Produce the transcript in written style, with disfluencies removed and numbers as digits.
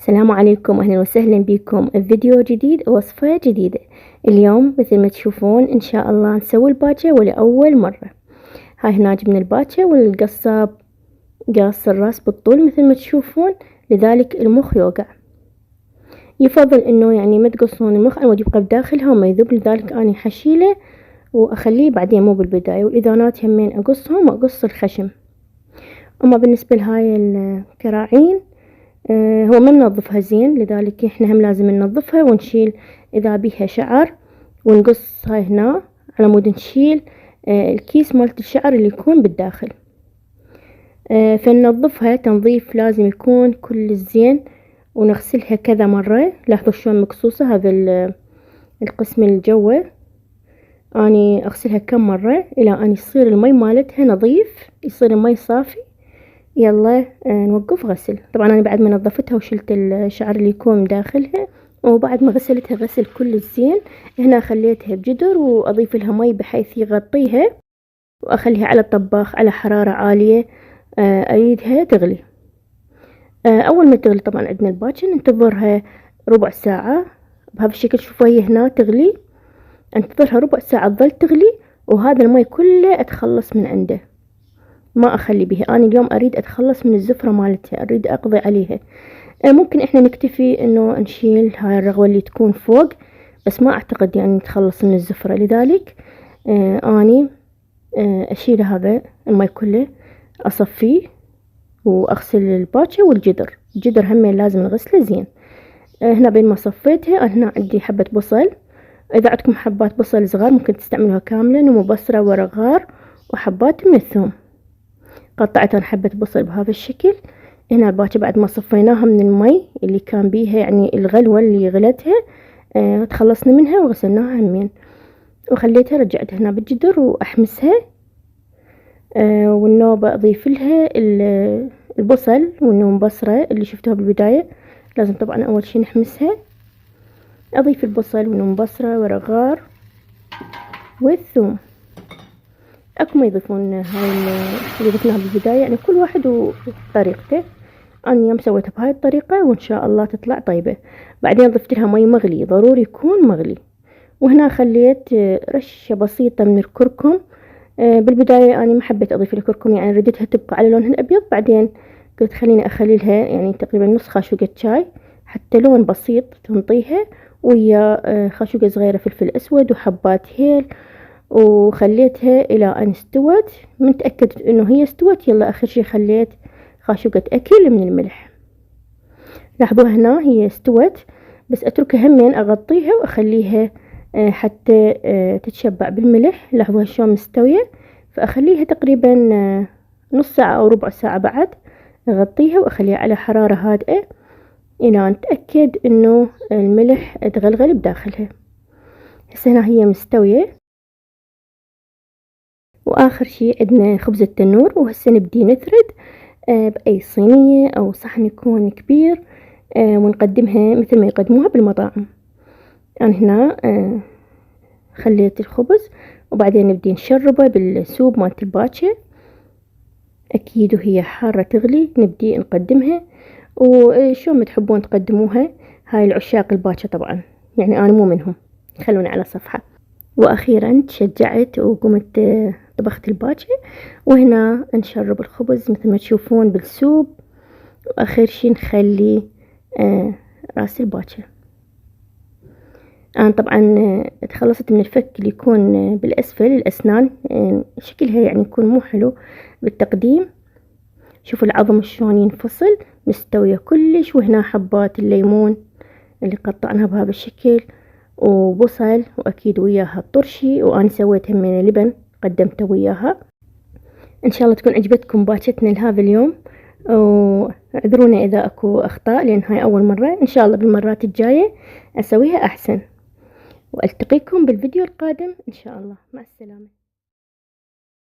السلام عليكم، أهلا وسهلا بكم بفيديو جديد ووصفة جديدة. اليوم مثل ما تشوفون إن شاء الله نسوي الباجة ولأول مرة. هاي هنا جبنا الباجة والقصاب قاص الراس بالطول مثل ما تشوفون، لذلك المخ يوقع. يفضل إنه يعني ما تقصون المخ، أنا يبقى بداخلها وما يذوب، لذلك أنا حشيله وأخليه بعدين مو بالبداية. والإذانات همين أقصهم وأقص الخشم. أما بالنسبة لهاي الكراعين هو ما ننظفها زين، لذلك احنا هم لازم ننظفها ونشيل اذا بيها شعر، ونقص هاي هنا على مود نشيل الكيس مالت الشعر اللي يكون بالداخل. فننظفها تنظيف لازم يكون كل الزين، ونغسلها كذا مرة. لاحظوا شلون مقصوصة هذا القسم الجوه، اني اغسلها كم مرة الى ان يصير المي مالتها نظيف، يصير المي صافي. يلا نوقف غسل. طبعا انا بعد ما نظفتها وشلت الشعر اللي يكون داخلها، وبعد ما غسلتها غسل كل الزين، هنا خليتها بجدر واضيف لها مي بحيث يغطيها، واخليها على الطباخ على حرارة عالية اريدها تغلي. اول ما تغلي طبعا عندنا الباكن ننتظرها ربع ساعة بهذا الشكل. شوفوا هي هنا تغلي، انتظرها ربع ساعة تظل تغلي، وهذا المي كله اتخلص من عنده، ما اخلي بها. انا اليوم اريد اتخلص من الزفرة مالتها، اريد اقضي عليها. ممكن احنا نكتفي انه نشيل هاي الرغوة اللي تكون فوق، بس ما اعتقد يعني نتخلص من الزفرة، لذلك اني اشيل هذا المي كله، اصفيه واغسل الباكة والجدر. الجدر همين لازم نغسله زين. هنا بين ما صفيتها هنا عندي حبة بصل. اذا عندكم حبات بصل صغار ممكن تستعملوها كاملة، وبصرة ورق غار وحبات من الثوم. قطعت حبة بصل بهذا الشكل. هنا الباكة بعد ما صفيناها من المي اللي كان بيها، يعني الغلوة اللي غلتها، تخلصنا منها وغسلناها همين، وخليتها رجعتها هنا بالجدر واحمسها. والنوبة اضيف لها البصل والنوم بصرة اللي شفتوها بالبداية. لازم طبعا اول شي نحمسها. اضيف البصل والنوم بصرة ورق غار والثوم. اكو ما يضيفون هاي اللي ضفناها بالبداية، يعني كل واحد وطريقته. انا يوم سويتها بهاي الطريقة وان شاء الله تطلع طيبة. بعدين ضفت لها مي مغلي، ضروري يكون مغلي. وهنا خليت رشة بسيطة من الكركم. بالبداية انا ما حبيت اضيف الكركم، يعني رديتها تبقى على لونها الابيض. بعدين قلت خليني اخلي لها يعني تقريبا نص خاشوقة شاي، حتى لون بسيط تنطيها، ويا خاشوقة صغيرة فلفل اسود وحبات هيل. وخليتها الى ان استوت. من تأكدت انه هي استوت، يلا اخر شي خليت خاشوقة اكل من الملح. لاحظوا هنا هي استوت، بس اتركها همين اغطيها واخليها حتى تتشبع بالملح. لاحظوا شلون مستوية. فاخليها تقريبا نص ساعة او ربع ساعة بعد، اغطيها واخليها على حرارة هادئة الى نتأكد انه الملح تغلغل بداخلها. هسه هنا هي مستوية. واخر شي عندنا خبز التنور، وهسه نبدي نثرد باي صينية او صحن يكون كبير، ونقدمها مثل ما يقدموها بالمطاعم. انا هنا خليت الخبز، وبعدين نبدي نشربه بالسوب مالت الباكة. اكيد وهي حارة تغلي نبدي نقدمها، وشو ما تحبون تقدموها. هاي العشاق الباكة طبعا، يعني انا مو منهم، خلوني على صفحة. واخيرا تشجعت وقمت طبخت الباكة، وهنا نشرب الخبز مثل ما تشوفون بالسوب. واخر شي نخلي راس الباكة. انا طبعا تخلصت من الفك اللي يكون بالاسفل الاسنان، شكلها يعني يكون مو حلو بالتقديم. شوفوا العظم شلون ينفصل، مستوية كلش. وهنا حبات الليمون اللي قطعناها بهذا الشكل، وبصل، واكيد وياها الطرشي. وانا سويت همين لبن قدمته وياها. ان شاء الله تكون عجبتكم باكتنا لهذا اليوم، واعذرونا اذا اكو اخطاء لان هاي اول مرة. ان شاء الله بالمرات الجاية اسويها احسن. والتقيكم بالفيديو القادم ان شاء الله. مع السلامة.